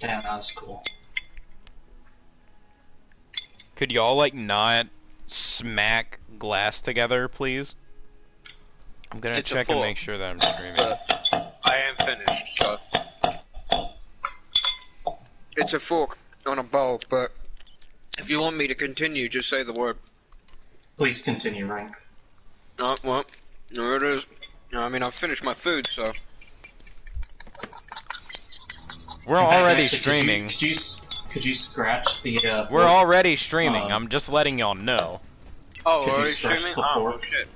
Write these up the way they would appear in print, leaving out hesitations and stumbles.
Damn, that was cool. Could y'all, like, not smack glass together, please? I'm gonna check and make sure that I'm streaming. I am finished, so... It's a fork on a bowl, but... If you want me to continue, just say the word. Please continue, Rank. Oh, well, there it is. I mean, I've finished my food, so... We're already streaming. Could you scratch the, We're already streaming, I'm just letting y'all know. Oh, could you already scratch streaming? the Oh, fork? shit.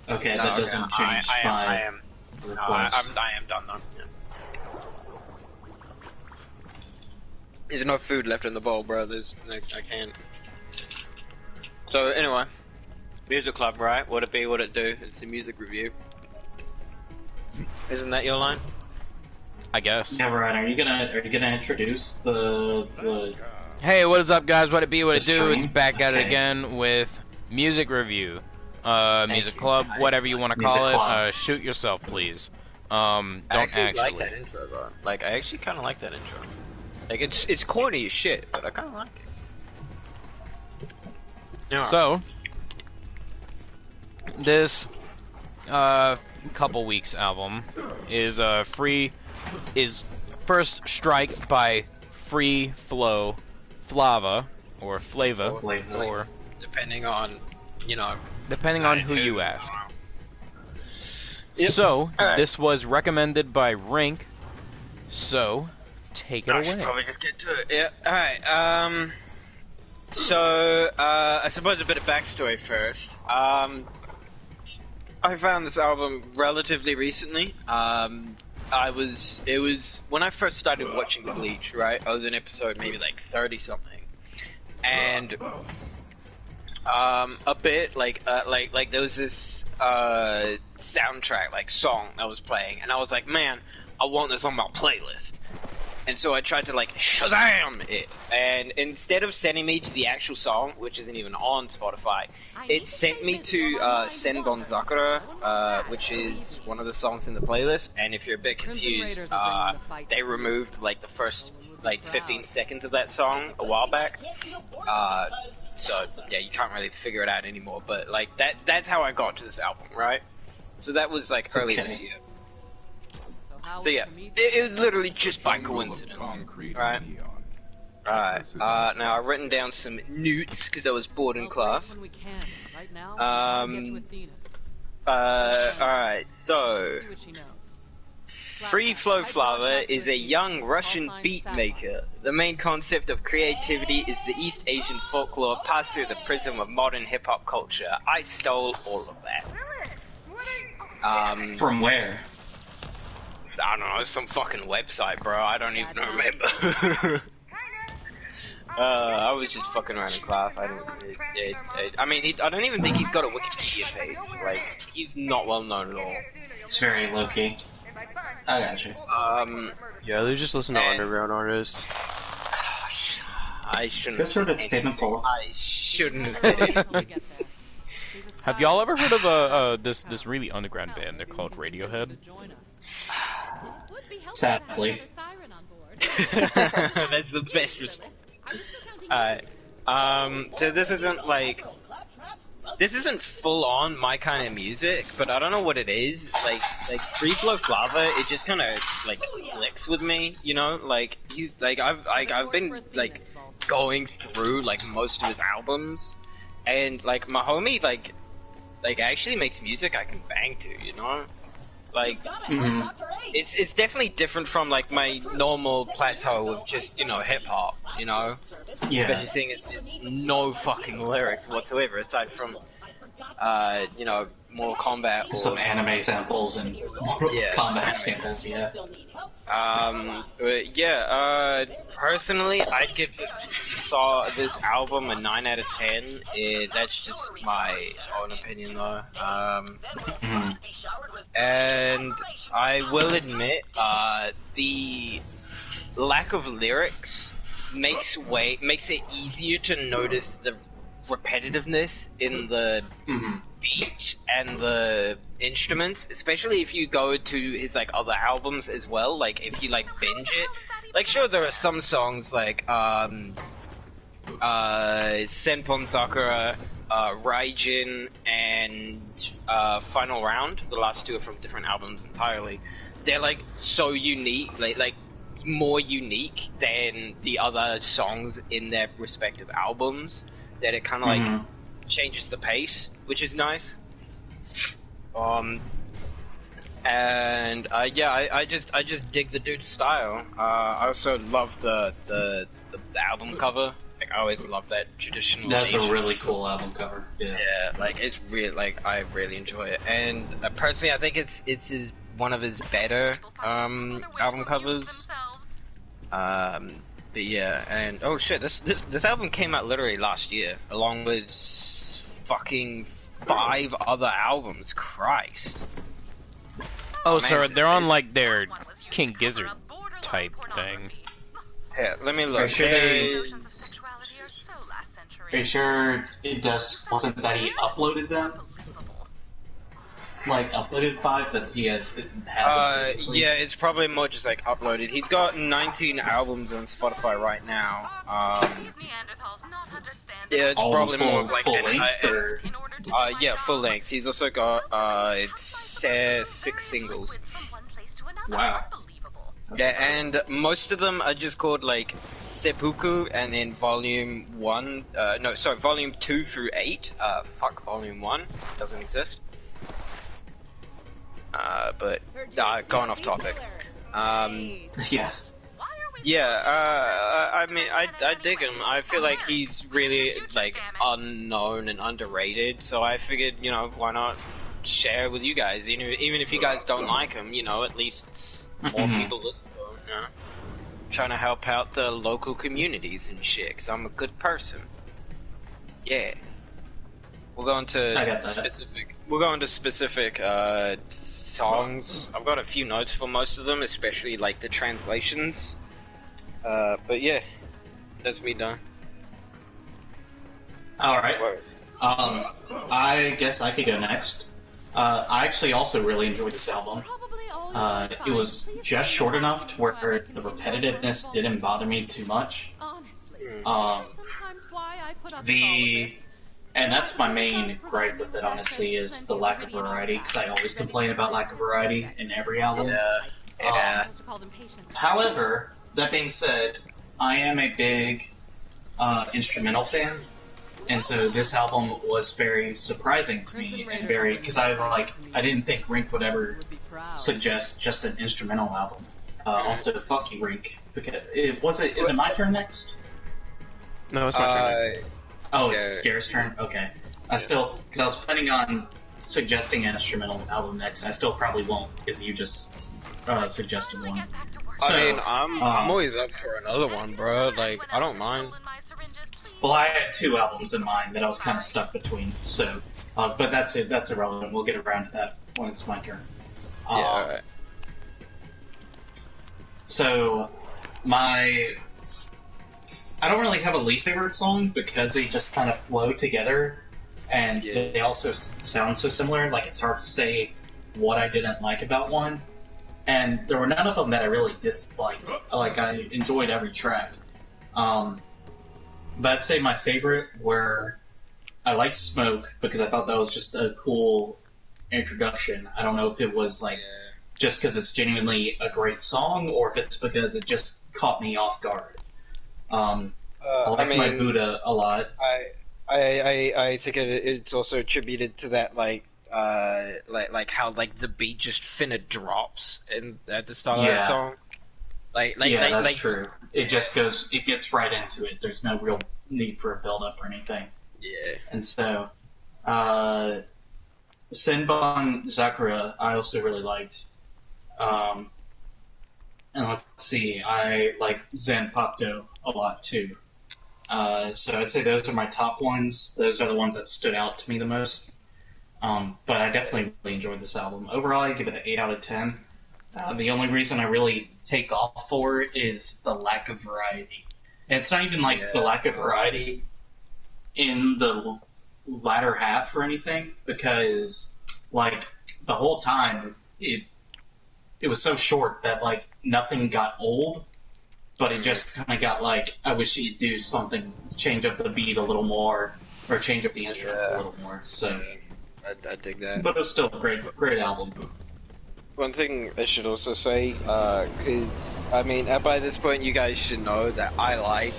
Okay, that doesn't change I am. request. I am done now. Yeah. There's no food left in the bowl, bro. I can't. So, anyway. Music club, right? What it be, what it do. It's a music review. Isn't that your line? I guess. Yeah, right. Are you gonna introduce the Hey, what is up, guys? What it be, what it do? stream? It's back at it Okay. again with music review. Music club, whatever you want to Music call club. it. Shoot yourself, please. Don't I actually. like that intro, though. Like, I actually kind of like that intro. Like, it's corny as shit, but I kind of like it. Yeah. So, this couple weeks album is First Strike by Free Flow Flava or Flava or depending on, you know, depending on who you ask. Yep. So, Alright. this was recommended by Rink. So, take it I should away. probably just get to it. Yeah. Alright. So, I suppose a bit of backstory first. I found this album relatively recently. It was when I first started watching Bleach, right? I was in episode maybe like 30 something, and a bit like there was this soundtrack, like song that was playing, and I was like, man, I want this on my playlist. And so I tried to like Shazam it, and instead of sending me to the actual song, which isn't even on Spotify, it sent me to Senbon Sakura, which is one of the songs in the playlist. And if you're a bit confused, they removed like the first like 15 seconds of that song a while back. So yeah, you can't really figure it out anymore. But like that's how I got to this album, right? So that was like early this year. So yeah, it was literally just by coincidence, right? Alright, now I've written down some newts because I was bored in class. Alright, so... Free Flow Flava is a young Russian beat maker. The main concept of creativity is the East Asian folklore passed through the prism of modern hip-hop culture. I stole all of that. From where? I don't know, some fucking website, bro. I don't even remember. I was just fucking around in class. I don't even think he's got a Wikipedia page. Like, he's not well known at all. It's very low key. I got you. Yeah, they just listen to underground artists. I shouldn't. This sort of statement pull. I shouldn't have said it. Have y'all ever heard of this really underground band? They're called Radiohead. Sadly. That's the best response. So this isn't full on my kind of music, but I don't know what it is. Like Free Flow Flava, it just kind of like clicks with me, you know. Like I've been like going through like most of his albums, and like my homie like actually makes music I can bang to, you know. Like, it's definitely different from like my normal plateau of just, you know, hip hop, you know. Yeah. Especially seeing it's no fucking lyrics whatsoever aside from, you know, Mortal Kombat or Some anime samples and combat samples, yeah. But yeah, personally, I'd give this album a 9 out of 10. That's just my own opinion, though. And I will admit, the lack of lyrics makes it easier to notice the repetitiveness in the beat and the instruments, especially if you go to his like other albums as well. Like if you like binge it, like sure there are some songs like Senpon Sakura, Raijin, and Final Round. The last two are from different albums entirely. They're like so unique, like more unique than the other songs in their respective albums, that it kind of like changes the pace, which is nice. And yeah, I just dig the dude's style. I also love the album cover. Like I always love that traditional. That's Asian. a really cool album cover. Yeah. Yeah, like it's really like I really enjoy it, and personally, I think it's one of his better album covers. But yeah, and oh shit, this album came out literally last year, along with fucking 5 other albums. Christ. Oh, so they're on like their King Gizzard type thing. Yeah, let me look. Are you sure it does? Wasn't that he uploaded them? Like uploaded 5 that he had? Yeah, it's probably more just like uploaded. He's got 19 albums on Spotify right now. Yeah, it's probably more of like full length. Yeah, full length. He's also got it's 6 singles. Wow. Yeah, and most of them are just called like Seppuku, and then volume 2 through 8. Fuck volume 1, doesn't exist. But going off topic. Yeah. Yeah, I mean, I dig him. I feel like he's really like unknown and underrated. So I figured, you know, why not share with you guys? You know, even if you guys don't like him, you know, at least more people listen to him. You know? Trying to help out the local communities and shit. Cause I'm a good person. Yeah. We'll go into specific. We'll go into specific songs. I've got a few notes for most of them, especially like the translations. But yeah, that's me done. All right. I guess I could go next. I actually also really enjoyed this album. It was just short enough to where the repetitiveness didn't bother me too much. And that's my main gripe with it, honestly, is the lack of variety, because I always complain about lack of variety in every album. Yeah. However, that being said, I am a big instrumental fan, and so this album was very surprising to me, and because I didn't think Rink would ever suggest just an instrumental album. Also, fuck you, Rink, because is it my turn next? No, it's my turn next. Oh, it's Garrett's turn? Okay. Because I was planning on suggesting an instrumental album next, I still probably won't, because you just suggested one. So, I mean, I'm always up for another one, bro. Like, I don't mind. Well, I had 2 albums in mind that I was kind of stuck between, so... but that's it. That's irrelevant. We'll get around to that when it's my turn. Yeah, alright. So, I don't really have a least favorite song because they just kind of flow together, and they also sound so similar. Like, it's hard to say what I didn't like about one. And there were none of them that I really disliked. Like, I enjoyed every track. But I'd say my favorite were... I liked Smoke because I thought that was just a cool introduction. I don't know if it was, like, just because it's genuinely a great song, or if it's because it just caught me off guard. I like my Buddha a lot. I think it's also attributed to that, like how like the beat just finna drops at the start of that song. That's true. It just gets right into it. There's no real need for a build up or anything. Yeah. And so, Senbon Sakura, I also really liked. And let's see, I like Zanpakuto a lot too. So I'd say those are my top ones. Those are the ones that stood out to me the most. But I definitely really enjoyed this album. Overall, I give it an 8 out of 10. The only reason I really take off for it is the lack of variety. And it's not even like the lack of variety in the latter half or anything, because like the whole time it was so short that like nothing got old. but it just kind of got like, I wish he'd do something, change up the beat a little more, or change up the instruments a little more. So, I dig that. but it was still a great album. One thing I should also say, because, I mean, by this point you guys should know that I like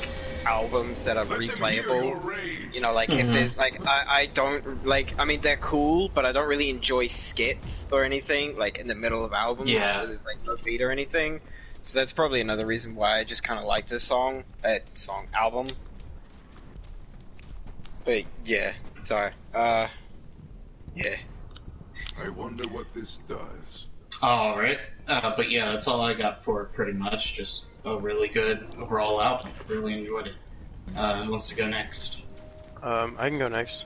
albums that are replayable. You know, like, if there's, like, I don't, like, I mean, they're cool, but I don't really enjoy skits or anything, like, in the middle of albums, where there's, like, no beat or anything. So that's probably another reason why I just kind of like this album. But, yeah, sorry. Yeah. I wonder what this does. Alright, but yeah, that's all I got for it pretty much. Just a really good overall album. Really enjoyed it. Who wants to go next? I can go next.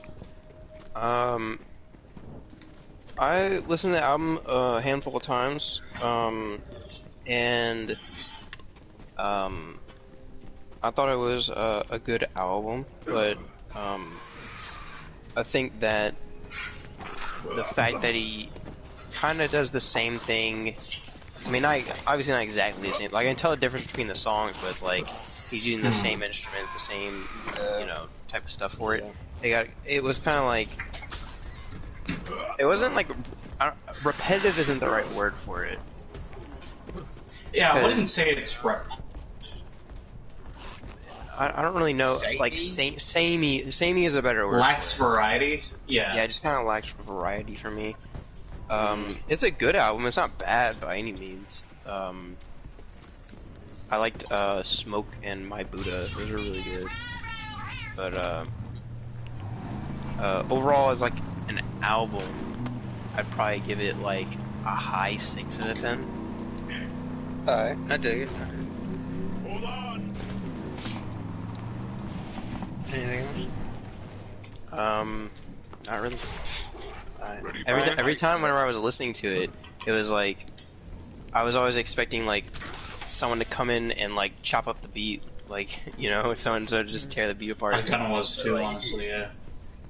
I listened to the album a handful of times, and I thought it was a good album, but I think that the fact that he kind of does the same thing. I mean, obviously not exactly the same. Like, I can tell the difference between the songs, but it's like he's using the same instruments, the same, type of stuff for it. It was kind of like, it wasn't like, repetitive isn't the right word for it. Yeah, I wouldn't say it's rep. I don't really know. Samey? Like, samey is a better word. Lacks variety. Yeah. Yeah, it just kind of lacks variety for me. It's a good album. It's not bad by any means. I liked Smoke and My Buddha. Those are really good. But overall, as like an album, I'd probably give it like a high 6 out of 10. Alright, I dig it. Hold on. Anything else? Not really. Ready for Every time whenever I was listening to it, it was like I was always expecting like someone to come in and like chop up the beat, like someone to just tear the beat apart. I kind of was too, honestly. Yeah.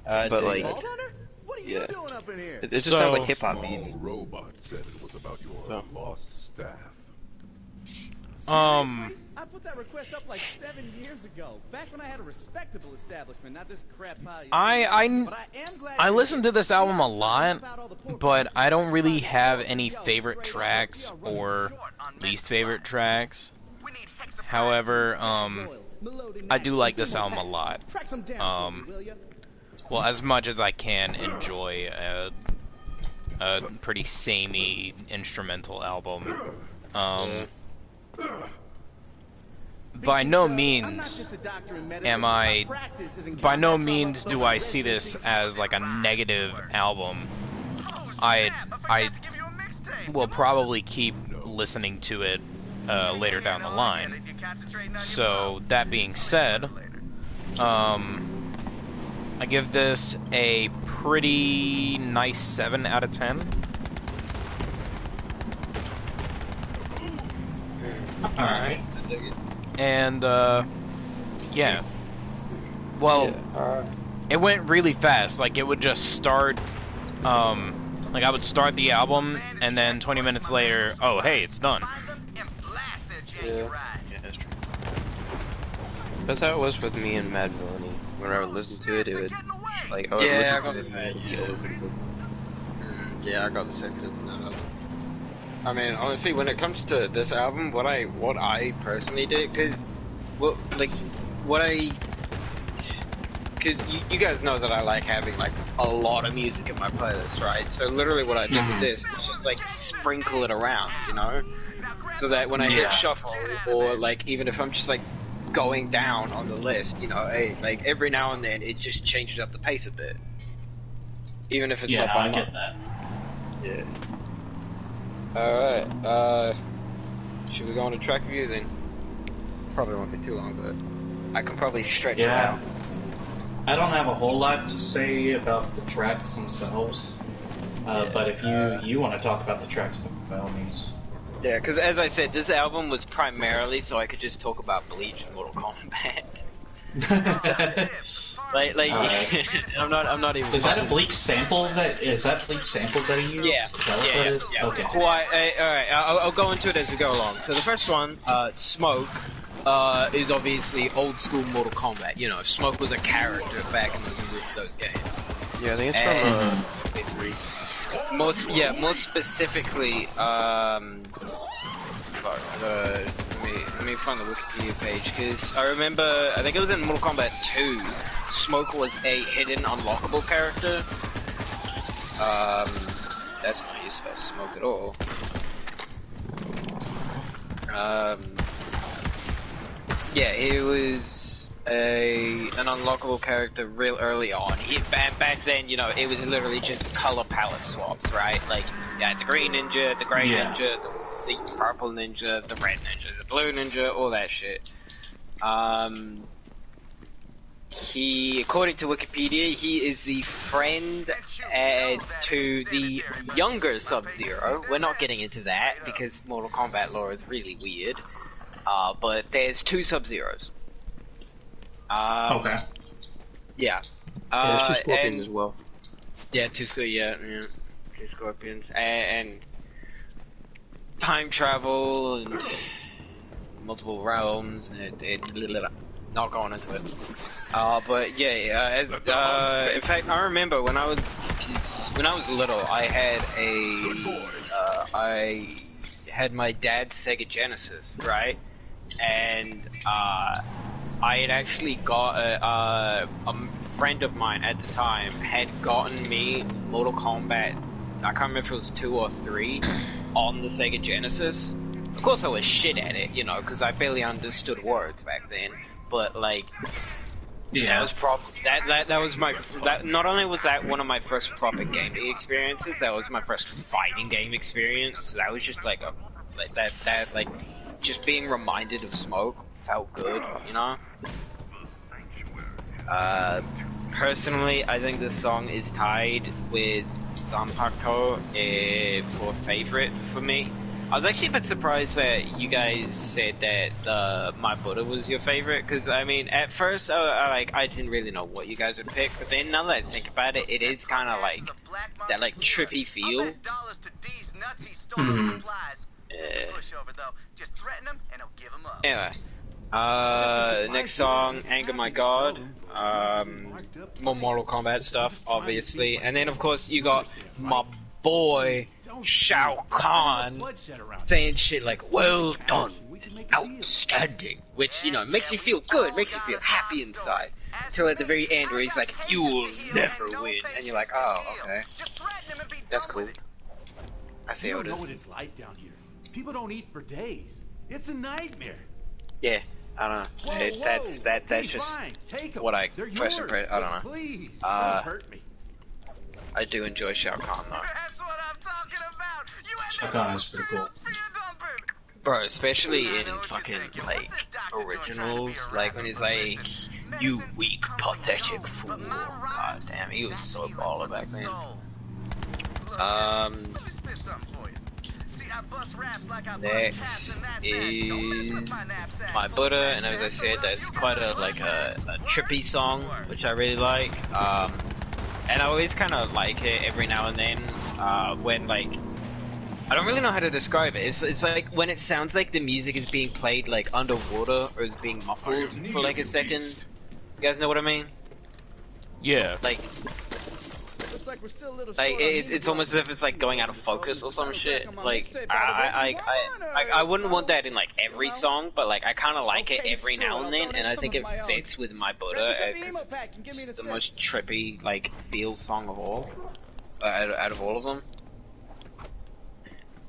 But like, What are you yeah, doing up in here? it just sounds like hip hop Small beats. robot said it was about your So. lost staff. Seriously? I put that request up like 7 years ago, back when I had a respectable establishment, not this crap pile. But I am glad I you're listened here. to this album a lot, About all the poor but folks. I don't really have Yo, any yo, favorite straight up, tracks we are running or short on least mental favorite supplies. tracks. We need hexapod, However, Scotch oil, Melody I do Max, like and this album a Packs. lot. Track some down for me, will ya? Well, as much as I can enjoy a pretty samey instrumental album. By no means am I. By no means do I see this as like a negative album. I will probably keep listening to it later down the line. So that being said, I give this a pretty nice 7 out of 10. Alright. And, yeah. Well, it went really fast. Like, it would just start, like, I would start the album, and then 20 minutes later, oh, hey, it's done. Yeah, that's true. That's how it was with me and Mad Villainy. Whenever I would listen to it, it would like I would listen to this and it would be over. Yeah, I got the same feeling. I mean, honestly, when it comes to this album, what I personally did, because you guys know that I like having like a lot of music in my playlist, right? So literally, what I did with this is just like sprinkle it around, so that when I hit shuffle, or like even if I'm just like going down on the list, like every now and then it just changes up the pace a bit, even if it's not by I much. get that. Yeah. Alright, should we go on a track review then? Probably won't be too long, but I can probably stretch it out. I don't have a whole lot to say about the tracks themselves, but if you want to talk about the tracks, by all means. Yeah, because as I said, this album was primarily so I could just talk about Bleach and Mortal Kombat. I'm not even. Is that a Bleach sample? Is that Bleach samples that he used? Yeah. Is that what that is? Okay. Alright, I'll go into it as we go along. So the first one, Smoke, is obviously old school Mortal Kombat. You know, Smoke was a character back in those games. Yeah, I think it's from A3. More specifically, fuck, let me find the Wikipedia page, because I remember, I think it was in Mortal Kombat 2, Smoke was a hidden unlockable character. That's not used for Smoke at all. Yeah, he was an unlockable character real early on. Back then, you know, it was literally just color palette swaps, right? Like, you had the green ninja, the gray ninja, the purple ninja, the red ninja, the blue ninja, all that shit. According to Wikipedia, he is the friend to the younger Sub-Zero. We're not getting into that because Mortal Kombat lore is really weird. But there's 2 Sub-Zeros. Okay. Yeah. There's 2 Scorpions as well. Yeah, 2 Scorpions. And time travel and multiple realms and not going into it. But yeah, in fact, I remember when I was little, I had my dad's Sega Genesis, right? And I had actually got a friend of mine at the time had gotten me Mortal Kombat. I can't remember if it was 2 or 3 on the Sega Genesis. Of course, I was shit at it, you know, because I barely understood words back then. But like, that was that was my not only was that one of my first proper gaming experiences, that was my first fighting game experience. That was just like just being reminded of Smoke felt good, you know. Personally, I think this song is tied with Zanpakuto for favorite for me. I was actually a bit surprised that you guys said that My Buddha was your favorite, because I mean, at first I didn't really know what you guys would pick, but then now that I think about it, it is kind of like that like trippy feel. Anyway, next song, Anger My God. More Mortal Kombat stuff, obviously, and then of course you got my boy Shao Kahn saying shit like "well done," "outstanding," which, you know, makes you feel good, makes you feel happy inside. Until at the very end where he's like, "You will never win," and you're like, "Oh, okay, that's cool." I see how it is. You don't know what it's like down here. People don't eat for days. It's a nightmare. Yeah, I don't know. That's just what I first impressed. I don't know. Please, don't hurt me. I do enjoy Shao Kahn though. That's what I'm talking about. You Shao Kahn is pretty cool. Bro, especially in fucking, like, originals, like, when he's like, "You weak, pathetic fool." God damn, he was so baller back then. Next is My Buddha, and as I said, that's quite a trippy song, which I really like. And I always kind of like it every now and then, when, like, I don't really know how to describe it. It's like when it sounds like the music is being played like underwater or is being muffled for like a second. You guys know what I mean? Yeah. Like it's almost as if it's like going out of focus or some shit. Like I wouldn't want that in like every song, but like I kind of like it every now and then, and I think it fits with My Buddha because it's the most trippy like feel song of all, out of all of them.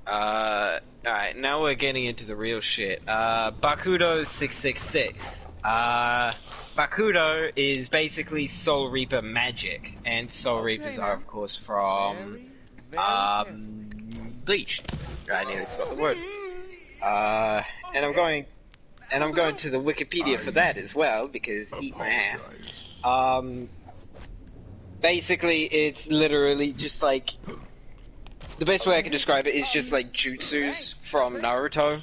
Alright, now we're getting into the real shit. Bakudo 666. Bakudo is basically Soul Reaper magic, and Soul Reapers are of course from Bleach. I nearly forgot the word. And I'm going to the Wikipedia for that as well, because eat my ass. Basically it's literally just like the best way I can describe it is just like jutsus from Naruto,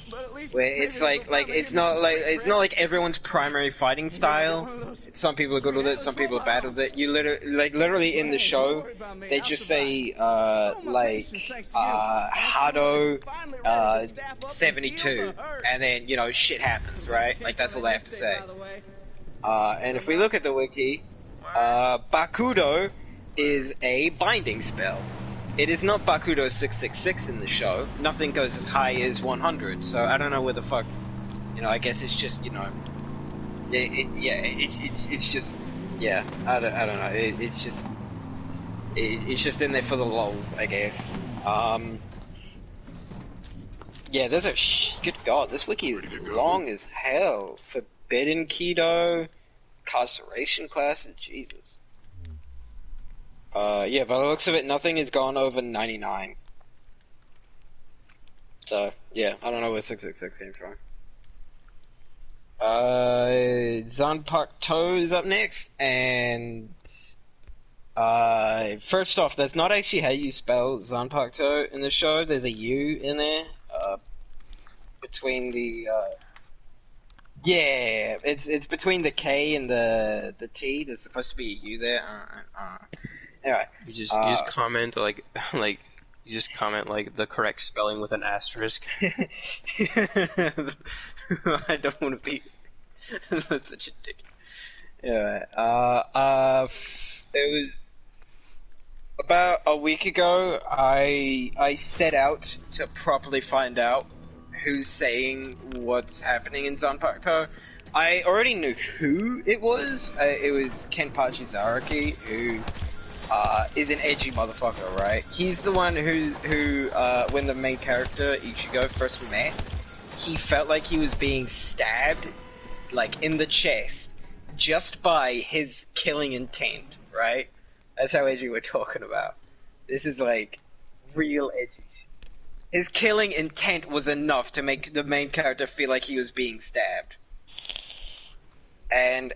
where it's like it's not like everyone's primary fighting style. Some people are good with it, some people are bad with it. You literally in the show, they just say Hado 72, and then you know shit happens, right? Like that's all they have to say. And if we look at the wiki, Bakudo is a binding spell. It is not Bakudo 666 in the show. Nothing goes as high as 100, so I don't know where the fuck... You know, I guess it's just, you know... It's just... Yeah, I don't know. It's just... It's just in there for the lol, I guess. Yeah, there's a... Good god, this wiki is long as hell. Forbidden Keto... Incarceration classes, Jesus. Yeah, by the looks of it, nothing has gone over 99. So, yeah, I don't know where 666 came from. Zanpakuto is up next, and... first off, that's not actually how you spell Zanpakuto in the show. There's a U in there, between the, yeah, it's between the K and the T. There's supposed to be a U there. Anyway, you just comment like you just comment like the correct spelling with an asterisk. I don't want to be that's such a dick. Yeah. It was about a week ago. I set out to properly find out who's saying what's happening in Zanpakuto. I already knew who it was. It was Kenpachi Zaraki, who is an edgy motherfucker, right? He's the one who when the main character, Ichigo, first met, he felt like he was being stabbed, like, in the chest, just by his killing intent, right? That's how edgy we're talking about. This is, like, real edgy shit. His killing intent was enough to make the main character feel like he was being stabbed. And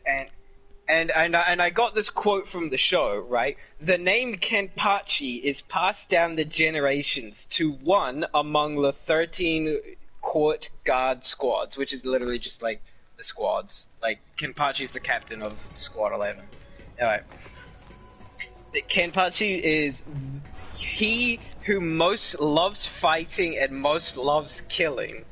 I got this quote from the show, right? The name Kenpachi is passed down the generations to one among the 13 court guard squads, which is literally just like the squads. Like, Kenpachi's the captain of Squad 11. Alright. Kenpachi is he who most loves fighting and most loves killing.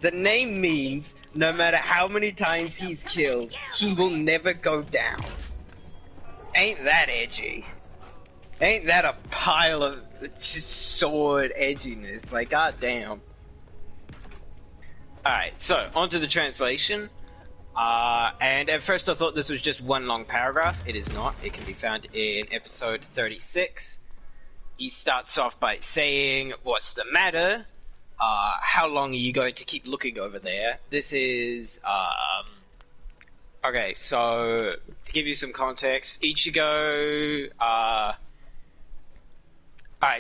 The name means no matter how many times he's killed, he will never go down. Ain't that edgy? Ain't that a pile of just sword edginess? Like, goddamn. Alright, so, on to the translation. And at first I thought this was just one long paragraph. It is not. It can be found in episode 36. He starts off by saying, "What's the matter? How long are you going to keep looking over there?" This is, okay, so, to give you some context, Ichigo, alright,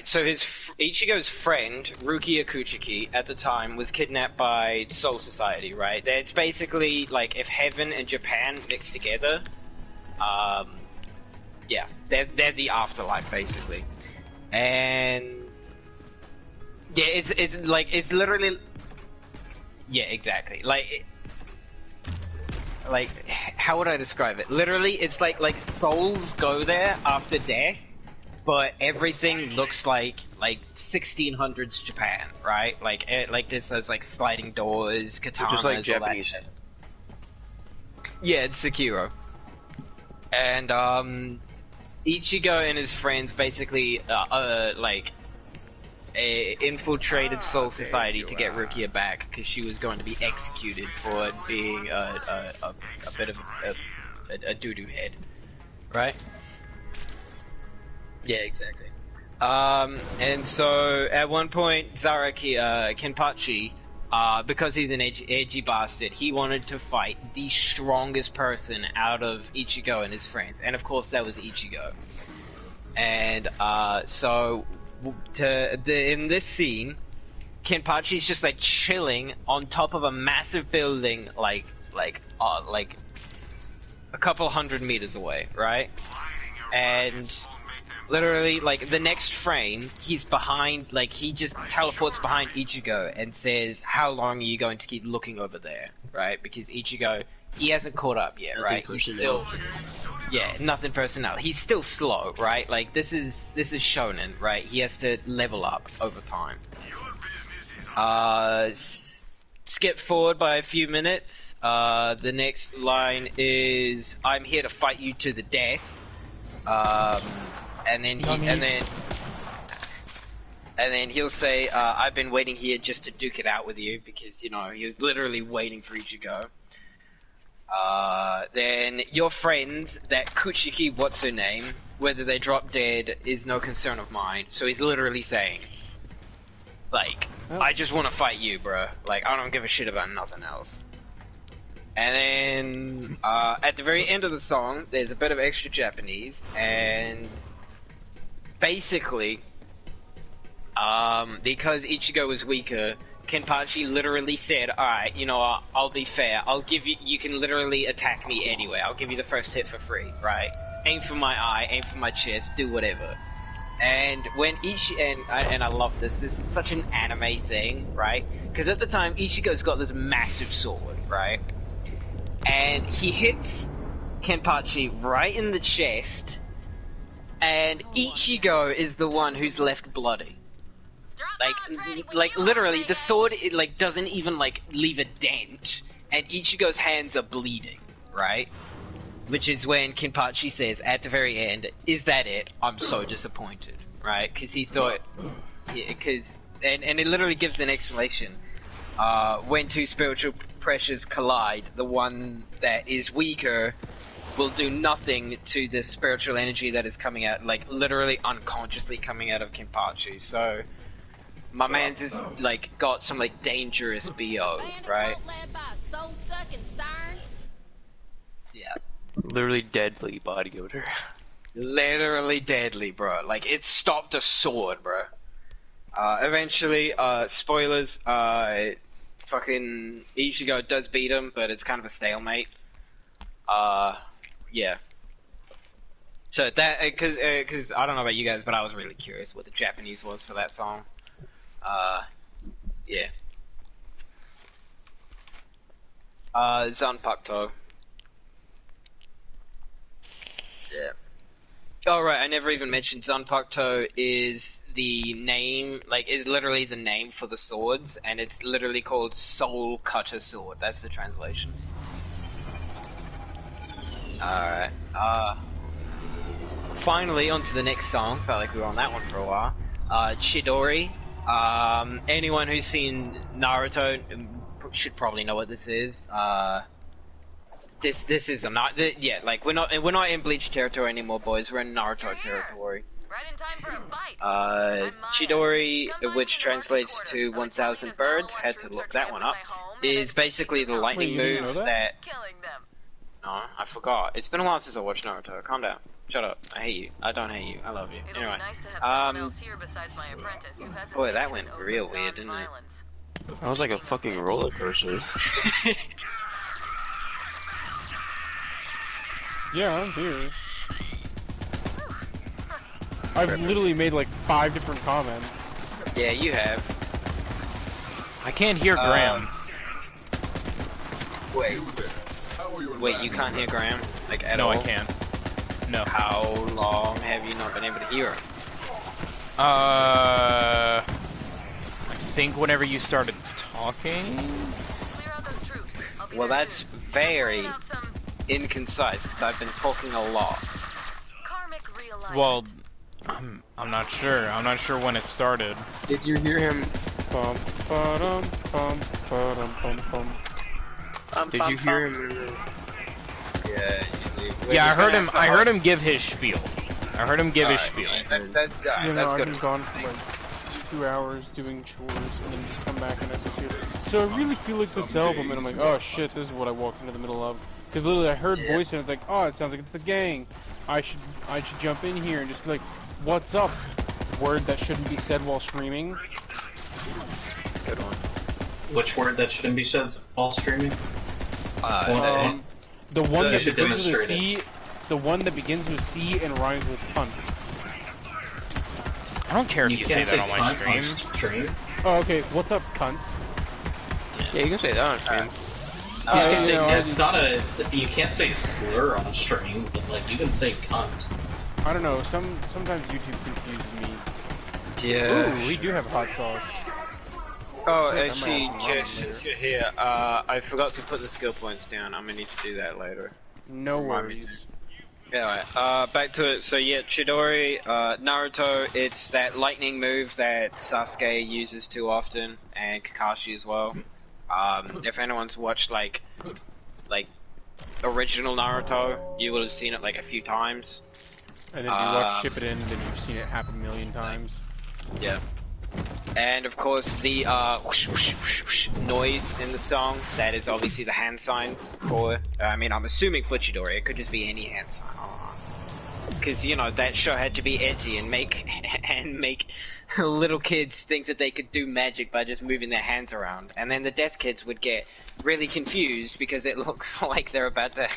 so Ichigo's friend, Rukia Kuchiki, at the time, was kidnapped by Soul Society, right? It's basically, like, if Heaven and Japan mixed together, yeah, they're the afterlife, basically. And yeah, it's like, it's literally, yeah, exactly. Like, how would I describe it? Literally, it's like souls go there after death, but everything looks like 1600s Japan, right? Like there's those like sliding doors, katanas, just like all Japanese. that shit. Yeah, it's Sekiro. And Ichigo and his friends basically infiltrated Soul Society to get Rukia back because she was going to be executed for being a bit of a doo-doo head, right? Yeah, exactly. And so at one point, Zaraki, Kenpachi, because he's an edgy bastard, he wanted to fight the strongest person out of Ichigo and his friends, and of course that was Ichigo. And so in this scene, Kenpachi's just like chilling on top of a massive building, like a couple hundred meters away, right? And Literally, like, the next frame, he's behind, like, he just teleports behind Ichigo and says, how long are you going to keep looking over there, right? Because Ichigo, he hasn't caught up yet, right? He's still, yeah, nothing personal. He's still slow, right? Like, this is shonen, right? He has to level up over time. Skip forward by a few minutes. The next line is, I'm here to fight you to the death. And then he'll say, I've been waiting here just to duke it out with you, because, you know, he was literally waiting for Ichigo. Then your friends, that Kuchiki, what's her name, whether they drop dead is no concern of mine. So he's literally saying, like, I just want to fight you, bro. Like, I don't give a shit about nothing else. And then, at the very end of the song, there's a bit of extra Japanese, and basically, because Ichigo is weaker, Kenpachi literally said, alright, you know, I'll be fair, I'll give you, you can literally attack me anyway, I'll give you the first hit for free, right? Aim for my eye, aim for my chest, do whatever. And when and I love this is such an anime thing, right? Because at the time, Ichigo's got this massive sword, right? And he hits Kenpachi right in the chest, and Ichigo is the one who's left bloody. Like literally, the sword, it, like, doesn't even, like, leave a dent, and Ichigo's hands are bleeding, right? Which is when Kenpachi says, at the very end, is that it? I'm so disappointed, right? Because he thought, and it literally gives an explanation. When two spiritual pressures collide, the one that is weaker will do nothing to the spiritual energy that is coming out, like, literally unconsciously coming out of Kenpachi. So, my man just, like, got some, like, dangerous BO, right? Yeah. Literally deadly body odor. Literally deadly, bro. Like, it stopped a sword, bro. Eventually, spoilers, fucking Ichigo does beat him, but it's kind of a stalemate. Yeah. So that, cause I don't know about you guys, but I was really curious what the Japanese was for that song. Yeah. Zanpakuto. Yeah. Oh right, I never even mentioned Zanpakuto is the name, like, is literally the name for the swords, and it's literally called Soul Cutter Sword. That's the translation. Alright, finally, on to the next song. Felt like we were on that one for a while. Chidori. Anyone who's seen Naruto should probably know what this is. This is yeah, like, we're not in Bleach territory anymore, boys. We're in Naruto territory. Right in time for a fight. Chidori, which translates to 1,000 birds, had to look that one up, is basically the lightning move that... Killing them. No, I forgot. It's been a while since I watched Naruto. Calm down. Shut up. I hate you. I don't hate you. I love you. It'll Anyway. be nice to have someone else here besides my apprentice who hasn't Boy, that taken went an oath real of weird, didn't it? non-violence. That was like a fucking roller coaster. Yeah, I'm here. I've literally made like 5 different comments. Yeah, you have. I can't hear Graham. Wait, you can't hear Graham? Like, at No, all? I can't. No. How long have you not been able to hear him? I think whenever you started talking? Clear out those troops. I'll be Well, there that's soon. very Put out some inconcise, because I've been talking a lot. karmic realignment. Well, I'm not sure. I'm not sure when it started. Did you hear him? Bum, ba-dum, bum, ba-dum, bum, bum. Did you hear him? Yeah, Yeah, I heard him. I heard him give his spiel. I heard him give his spiel. That's You know, that's I've good. been gone for like 2 hours doing chores and then just come back and I just hear, so I really feel like this album, and I'm like, oh shit, this is what I walked into the middle of. Because literally I heard voice and it's like, oh, it sounds like it's the gang. I should jump in here and just be like, what's up? Word that shouldn't be said while streaming. Good one. Which word that shouldn't be said while streaming? The one You that should begins with a demonstrate C, the one that begins with C and rhymes with cunt. I don't care if you say can't that on my cunt stream. Oh, okay. What's up, cunts? Yeah, you can say that on stream. It's not a. You can't say slur on stream, but like you can say cunt. I don't know. Sometimes YouTube confuses me. Yeah. Ooh, we do have hot sauce. Oh, Shit, actually, I'm Jess, since you're here, I forgot to put the skill points down. I'm gonna need to do that later. No Remind me worries. Anyway, back to it. So yeah, Chidori, Naruto, it's that lightning move that Sasuke uses too often, and Kakashi as well. If anyone's watched like original Naruto, you will have seen it like a few times. And then if you watch Shippuden, then you've seen it happen a million times. Yeah. And of course the whoosh, whoosh, whoosh, whoosh noise in the song, that is obviously the hand signs for, I mean, I'm assuming for Chidori, it could just be any hand sign. Because, you know, that show had to be edgy and make little kids think that they could do magic by just moving their hands around. And then the deaf kids would get really confused because it looks like they're about to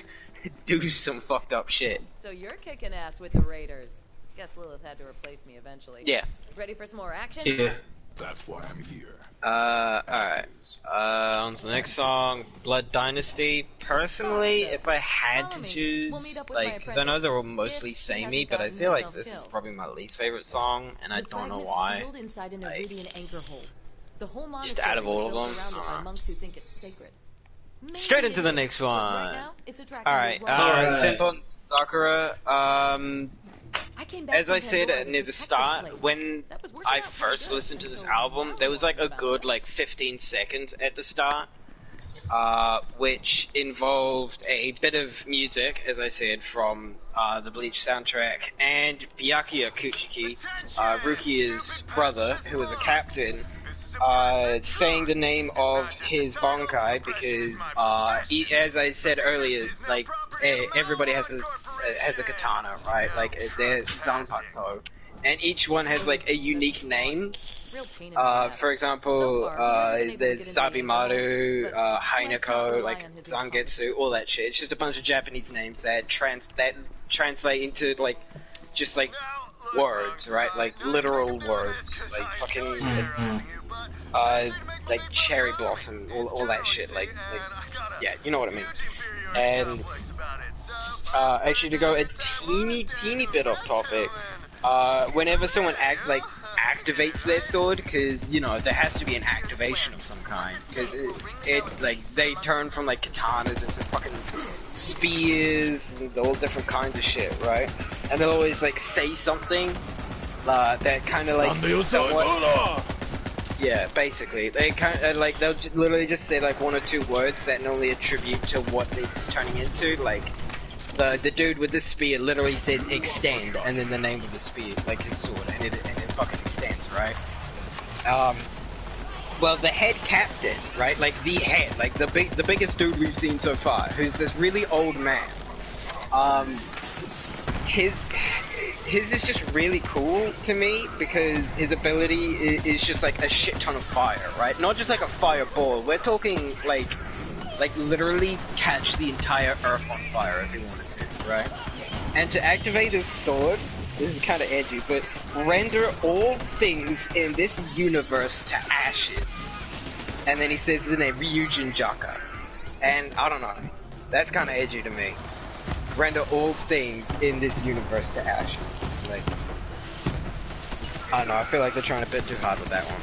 do some fucked up shit. So you're kicking ass with the Raiders. Guess Lilith had to replace me eventually. Yeah. Ready for some more action? Yeah. That's why I'm here. Alright. On to the next song, Blood Dynasty. Personally, if I had to choose, like, because I know they're all mostly samey, but I feel like this is probably my least favorite song, and I don't know why. Like, just out of all of them, straight into the next one. Alright, Senpon Sakura, as I said near the start, when I first listened to this album, there was like a good 15 seconds at the start, which involved a bit of music, as I said, from the Bleach soundtrack, and Byakuya Kuchiki, Rukia's brother, who was a captain, saying the name of his Bankai because, as I said earlier, like, everybody has a katana, right? Like, there's Zanpakuto, and each one has like a unique name. For example, there's Sabimaru, Hainako, like Zangetsu, all that shit. It's just a bunch of Japanese names that translate into like just like words, right? Like literal words, like fucking like cherry blossom, all that shit. Like yeah, you know what I mean. And actually, to go a teeny bit off topic, whenever someone activates their sword, because you know there has to be an activation of some kind, because it like they turn from like katanas into fucking spears and all different kinds of shit, right? And they'll always like say something that kind of like somewhat, yeah, basically they kind of like they'll literally just say like one or two words that normally attribute to what it's turning into, like. The dude with the spear literally says extend, and then the name of the spear, like his sword, and it fucking extends, right? Well, the head captain, right? Like the head, like the biggest dude we've seen so far, who's this really old man. His is just really cool to me because his ability is just like a shit ton of fire, right? Not just like a fireball. We're talking like literally catch the entire earth on fire if he wanted to, right? And to activate his sword, this is kind of edgy, but render all things in this universe to ashes. And then he says the name Ryujin Jaka. And I don't know, that's kind of edgy to me. Render all things in this universe to ashes. Like, I don't know, I feel like they're trying a bit too hard with that one.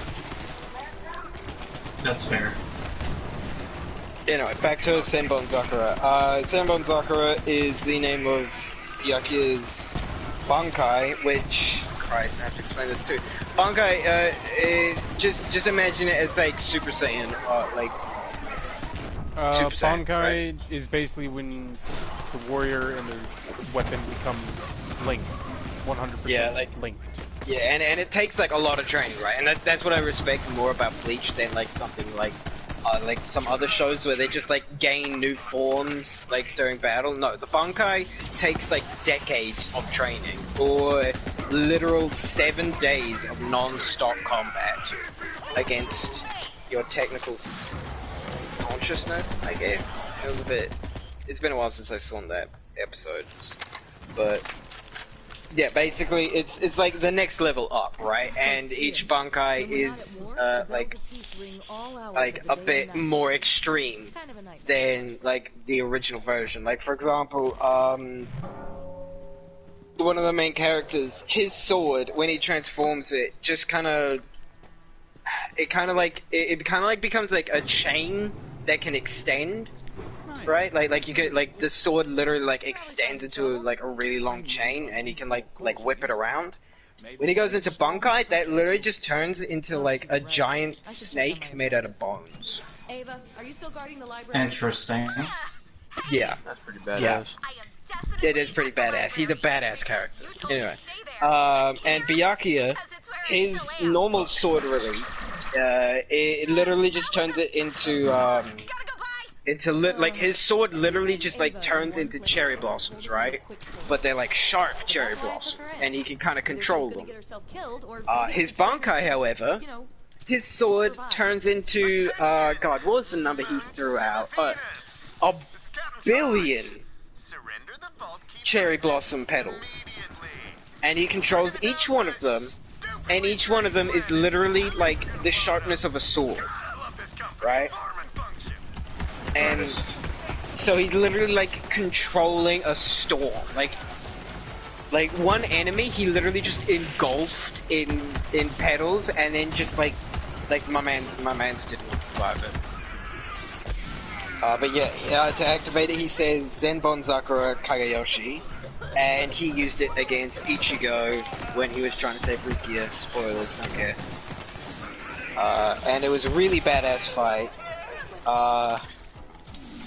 That's fair. Anyway, back to Senbon Sakura. Senbon Sakura is the name of Byakuya's Bankai, which... Christ, I have to explain this too. Bankai, just imagine it as like Super Saiyan, like... Super Saiyan, Bankai right? is basically when the warrior and the weapon become linked. 100% yeah, like, linked. Yeah, and it takes like a lot of training, right? And that's what I respect more about Bleach than like something like some other shows where they just like gain new forms like during battle. No, the Bankai takes like decades of training or literal 7 days of non-stop combat against your technical consciousness, I guess. It was a bit... It's been a while since I saw that episode, but Yeah, basically, it's like the next level up, right? And each Bankai is like a bit more extreme than like the original version. Like for example, one of the main characters, his sword when he transforms it, just kind of it kind of like becomes like a chain that can extend. Right, like you get like the sword literally like extends into like a really long chain, and you can like whip it around. When he goes into Bankai, that literally just turns into like a giant snake made out of bones. Ava, are you still guarding the library? Interesting. Yeah, That's pretty badass. yeah, it is pretty badass. He's a badass character. Anyway, and Byakuya, his normal sword release, it literally just turns it into like his sword literally just like turns into cherry blossoms, right? But they're like sharp cherry blossoms, and he can kind of control them. His Bankai, however, his sword turns into God, what was the number he threw out? A billion cherry blossom petals, and he controls each one of them, and each one of them is literally like the sharpness of a sword, right? And so he's literally like controlling a storm. Like one enemy, he literally just engulfed in petals, and then just like my man's didn't survive it. But yeah, to activate it, he says Zenbon Zakura Kagayoshi, and he used it against Ichigo when he was trying to save Rukia. Spoilers, don't care. And it was a really badass fight.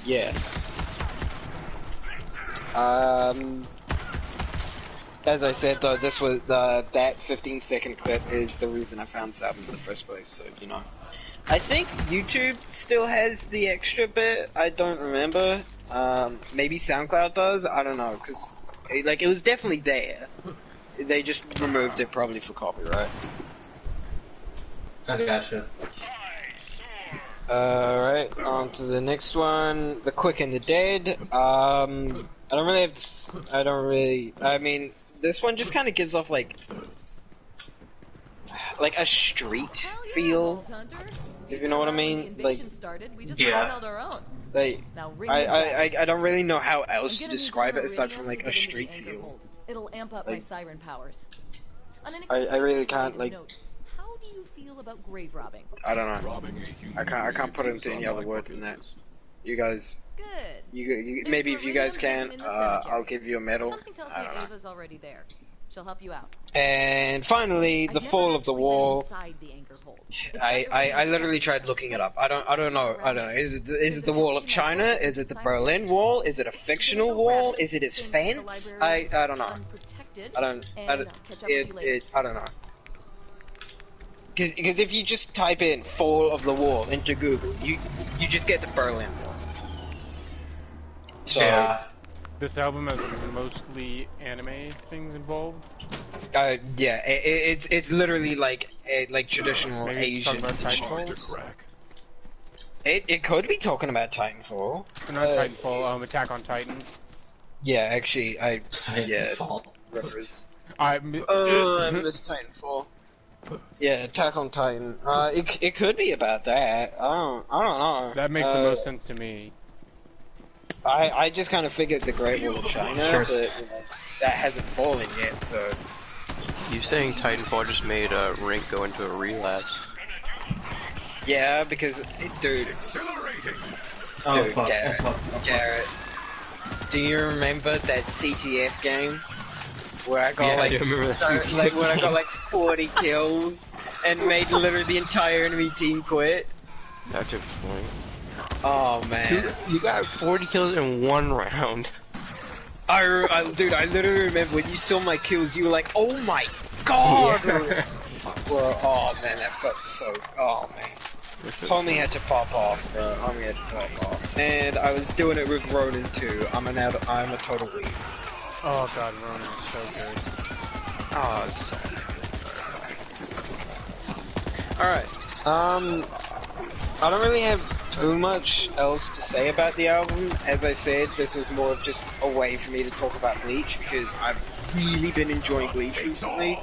Yeah. As I said though, this was that 15-second clip is the reason I found this album in the first place. So you know, I think YouTube still has the extra bit. I don't remember. Maybe SoundCloud does. I don't know, cause like it was definitely there. They just removed it probably for copyright. I gotcha. Alright, on to the next one. The Quick and the Dead. I mean, this one just kind of gives off like a street feel. If you know what I mean? Like, yeah. Like, I don't really know how else to describe it aside from like a street feel. It'll amp up my siren powers. I really can't like. How do you feel about grave robbing? I don't know. I can't put it into any other words than that. You guys. Good. You maybe if you guys can, I'll give you a medal. Something tells me Ava's already there. She'll help you out. And finally, the fall of the wall. I literally tried looking it up. I don't know. Is it the wall of China? Is it the Berlin Wall? Is it a fictional wall? Is it his fence? I don't know. I don't know. Because if you just type in "fall of the wall" into Google, you just get the Berlin Wall. So Yeah. This album has mostly anime things involved. yeah, it's literally like traditional Maybe Asian talking about instruments. Titanfall. It could be talking about Titanfall. Or not Titanfall, Attack on Titan. Yeah, actually, Titanfall. reference. I miss Titanfall. Yeah, Attack on Titan. It could be about that. I don't know. That makes the most sense to me. I just kind of figured the Great Wall of China, Sure. but that hasn't fallen yet. So You saying Titanfall just made Rink go into a relapse? yeah, because dude, Oh, Dude, fuck. Garrett. Oh, fuck. Garrett, do you remember that CTF game where I got Yeah, I do remember that. like when I got like 40 kills and made literally the entire enemy team quit? That took a point. Oh man, You got 40 kills in one round. dude, I literally remember when you saw my kills, you were like, "Oh my god!" Bro, oh man, that felt so. Oh man, homie had to pop off, bro. Homie had to pop off, and I was doing it with Ronin too. I'm a total weeb. Oh god, Ronan is so good. Oh, it's so good. Alright, I don't really have too much else to say about the album. As I said, this was more of just a way for me to talk about Bleach, because I've really been enjoying Bleach recently.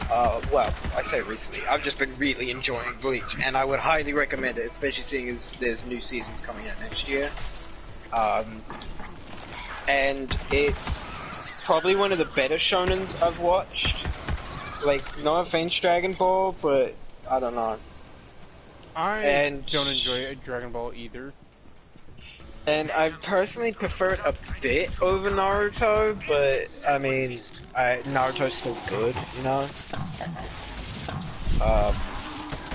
Well, I say recently. I've just been really enjoying Bleach, and I would highly recommend it, especially seeing as there's new seasons coming out next year. And it's probably one of the better shonens I've watched. Like, no offense, Dragon Ball, but I don't know. I don't enjoy Dragon Ball either. And I personally prefer it a bit over Naruto, but I mean, Naruto's still good, you know?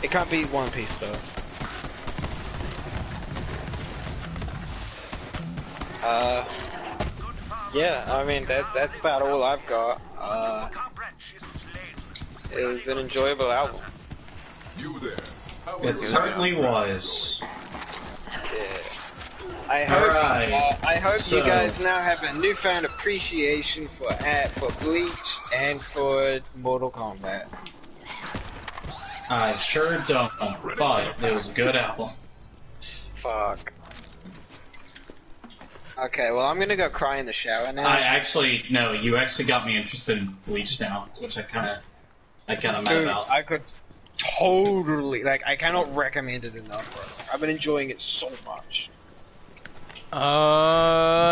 It can't beat One Piece though. Yeah, I mean, that's about all I've got. It was an enjoyable album. You there? It certainly was. Yeah. I hope So- you guys now have a newfound appreciation for Bleach and for Mortal Kombat. I sure don't, but it was a good album. Fuck. Okay, well I'm gonna go cry in the shower now. No, you actually got me interested in Bleach now, which I kinda mad Dude, about. I could totally, like, I cannot recommend it enough, bro. I've been enjoying it so much.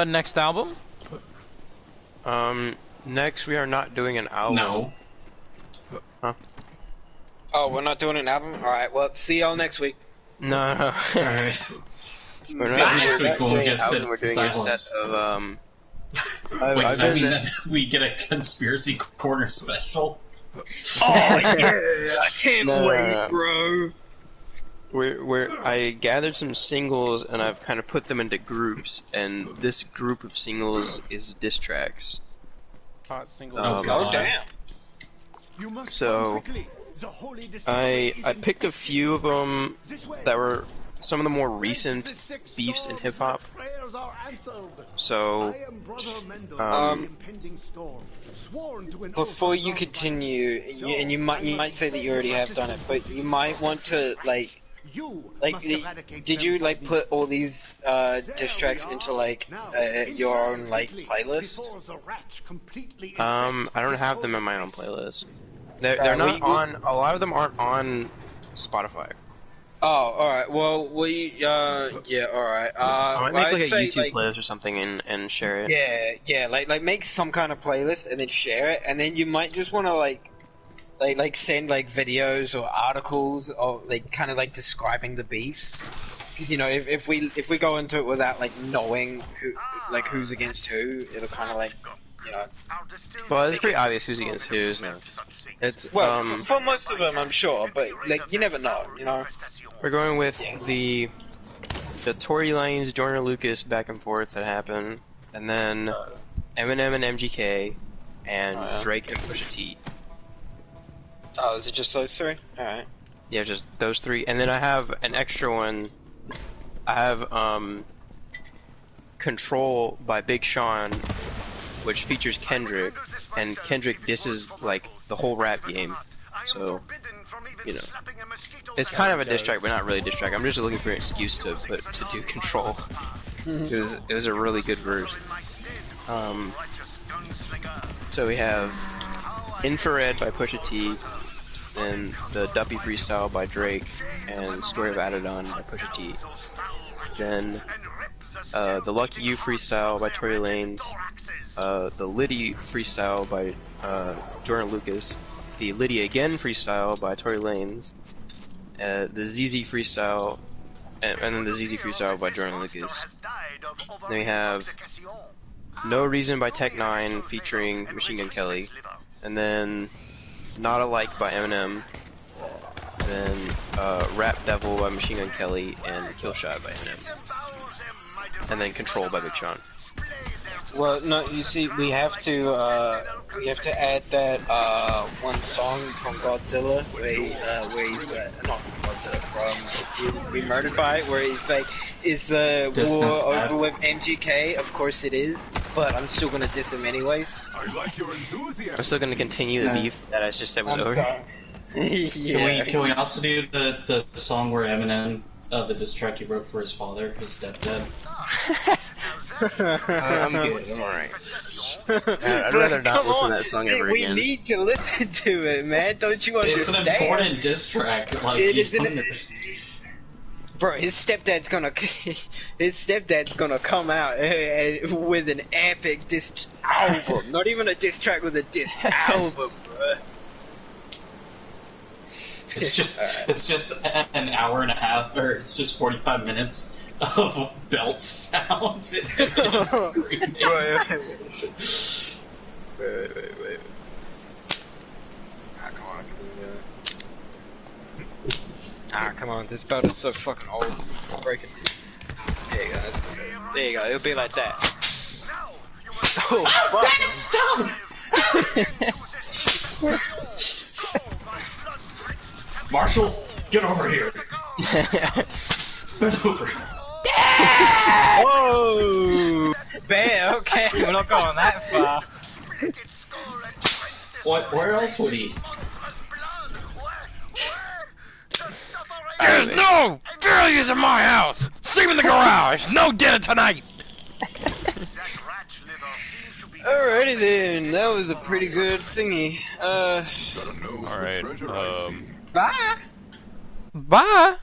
Next album? Next we are not doing an album. No. Huh? Oh, we're not doing an album? Alright, well, see y'all next week. No. Alright. We're See not you next doing week when we just an sit album, we're in doing a silence. set of, Wait, does that I've mean been- that we get a conspiracy corner special? Oh, yeah! I can't No. wait, bro! I gathered some singles and I've kind of put them into groups, and this group of singles is diss tracks. Hot single. Oh, God. Oh, damn. So I picked a few of them that were some of the more recent beefs in hip hop. So Before you continue, and you might say that you already have done it, but you might want to, did you, put all these, diss tracks into, your own, playlist? I don't have them in my own playlist. They're Well, not on. A lot of them aren't on Spotify. Oh, alright, well, yeah, alright. I might make I'd like a say, YouTube playlist or something and share it. Yeah, make some kind of playlist and then share it, and then you might just want to, send, videos or articles or, kind of, describing the beefs. Because, if we go into it without, knowing who's against who, it'll kind of, Well, it's pretty obvious who's against who, isn't it? It's for most of them, I'm sure, but, you never know, We're going with the Tory Lanez, Joyner Lucas back and forth that happened, and then Eminem and MGK, and Drake and Pusha T. Oh, is it just those three? Alright. Yeah, just those three, and then I have an extra one. I have Control by Big Sean, which features Kendrick, and Kendrick disses the whole rap game. So, it's kind of a diss track, but not really a diss track. I'm just looking for an excuse to do Control. It was a really good verse. So we have Infrared by Pusha T, then the Duppy Freestyle by Drake, and Story of Adidon by Pusha T. Then the Lucky You Freestyle by Tory Lanez, the Liddy Freestyle by Joyner Lucas, the Liddy Again Freestyle by Tory Lanez, the ZZ Freestyle, and then the ZZ Freestyle by Joyner Lucas. Then we have No Reason by Tech9 featuring Machine Gun Kelly, and then Not Alike by Eminem, then Rap Devil by Machine Gun Kelly, and Killshot by Eminem, and then Control by Big Sean. Well, no, you see, we have to add that one song from Godzilla where he's not from Godzilla, from Be Murdered by, where he's like, is the war over with MGK? Of course it is, but I'm still gonna diss him anyways. I like your enthusiasm. I'm still gonna continue the beef that I just said was over. Yeah. Can we also do the song where Eminem, the diss track he wrote for his father, his stepdad? I'm good. I'm alright. I'd rather not listen to that song ever we again. We need to listen to it, man. Don't you It's understand? an important diss track. Like, It you is an- don't understand. Bro, his stepdad's gonna come out with an epic diss album. Not even a diss track, with a diss album, bro. It's just an hour and a half, or it's just 45 minutes of belt sounds and him screaming. Wait. Ah, come on. Ah, come on. This belt is so fucking old. I'll break it. There you go. There you go. It'll be like that. Oh, Damn it, stop! Marshall, get over here. Bend over. Whoa! Bam, okay, we're not going that far. What? Where else would he? There's no failures in my house! Sleep in the garage! No dinner tonight! Alrighty then, that was a pretty good thingy. Gotta know the Alright, treasure I see. Bye! Bye!